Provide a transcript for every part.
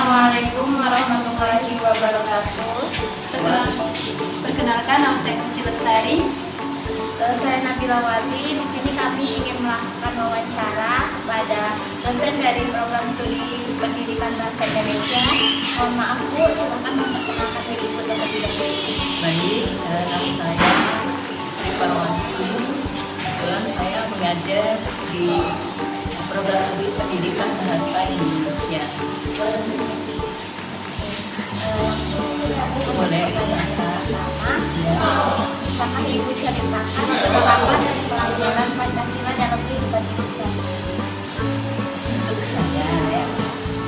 Assalamualaikum warahmatullahi wabarakatuh. Perkenalkan, nama saya Suci Lestari. Saya Nabila Wati. Di sini kami ingin melakukan wawancara kepada dosen dari program studi pendidikan bahasa Indonesia. Mohon maaf Bu, silakan memperkenalkan diri Ibu terlebih dahulu. Baik, nama saya Sri Parwanti. Kebetulan saya mengajar di program studi pendidikan bahasa Indonesia. Boleh Silakan Ibu ceritakan pengalaman dari pelajaran Pancasila dalam kehidupan Indonesia. untuk saya,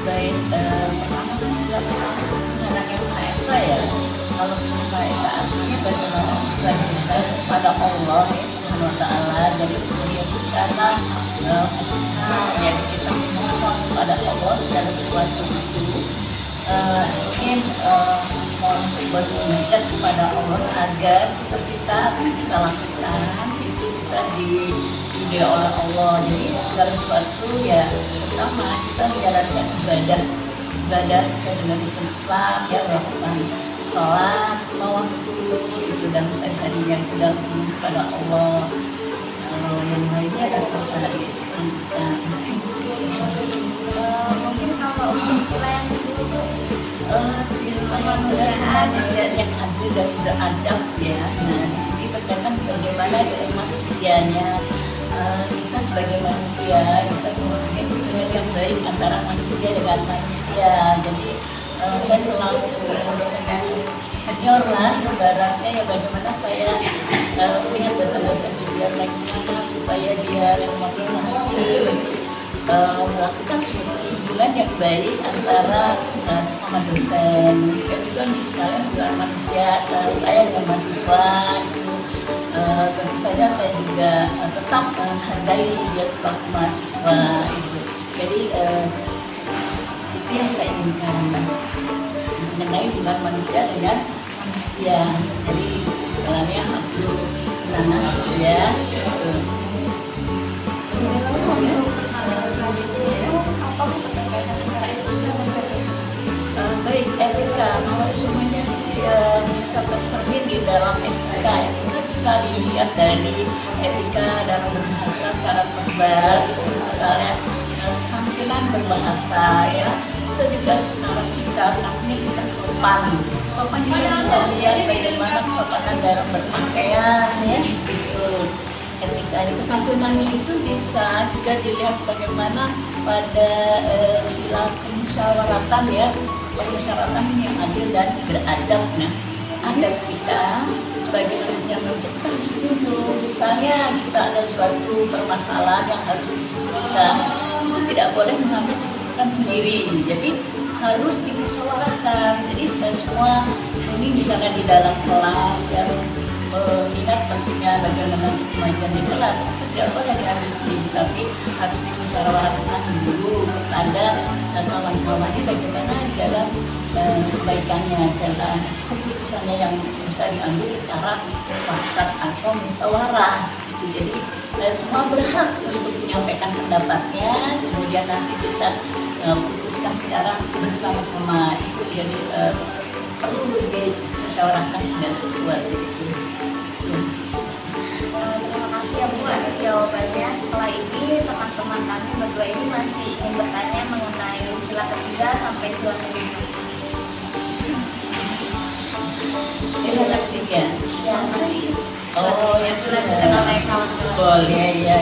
baik pertama kan sudah mengenai PSA ya. Kalau PSA artinya bagaimana kita kepada Allah ya Subhanahu Wa Taala. Jadi kemudian karena jadi kita memohon kepada Allah dalam sesuatu itu ingin mohon bermunajat kepada Allah agar kita lakukan itu kita diridhoi oleh Allah. Jadi segala sesuatu ya pertama kita menjalankan ibadah sesuai dengan hukum Islam, ya melakukan sholat lima waktu itu dan sehari yang tidak kepada Allah. Yang lainnya adalah masalah Mungkin kalau untuk sila yang kedua sila kemanusiaan yang adil dan beradab ya. Nah, di sini berkaitan bagaimana dengan manusianya. Kita sebagai manusia kita mempunyai hubungan yang baik antara manusia dengan manusia. Jadi saya selalu dosen yang senior lah, ibaratnya ya bagaimana saya punya dosen-dosen biar bagaimana supaya dia memotivasi melakukan suatu hubungan yang baik antara sesama dosen. Demikian juga misalnya hubungan manusia saya dengan mahasiswa itu tentu saja saya juga tetap menghargai dia sebagai mahasiswa itu. Jadi itu yang saya inginkan mengenai hubungan manusia dengan manusia. Jadi sebenarnya aku nanas ya. Baik, etika, kalau semuanya sih bisa tercermin di dalam etika ya. Kita bisa dilihat dari etika dalam berbahasa secara verbal, misalnya kesampilan berbahasa ya, bisa juga secara sikap, tapi kita sopan. Sopan juga bisa lihat bagaimana kesopanan dalam berpakaian ya. Etika kesantunannya itu bisa juga dilihat bagaimana pada sila kemusyawaratan ya, kemusyawaratan yang adil dan beradab. Nah, adab kita sebagai manusia kita harus tunduk. Misalnya kita ada suatu permasalahan yang harus diputuskan, itu tidak boleh mengambil keputusan sendiri. Jadi harus dimusyawarahkan. Jadi kita semua ini misalnya di dalam kelas yang mengingat tentunya bagaimana kemajuan di kelas itu tidak boleh diambil sendiri, tapi harus dimusyawarahkan dulu kepada kawan-kawannya bagaimana dalam kebaikannya dalam keputusannya yang bisa diambil secara mufakat atau musyawarah. Jadi semua berhak untuk menyampaikan pendapatnya, kemudian nanti kita putuskan secara bersama-sama. Itu jadi perlu dimusyawarahkan segala sesuatu itu. Terima kasih ya Bu atas jawabannya. Setelah ini teman-teman kami berdua ini masih ingin bertanya mengenai sila ketiga sampai sila kelima. Sila ketiga. Ya, Oh, yang sudah dikenal oleh kawan-kawan. boleh ya.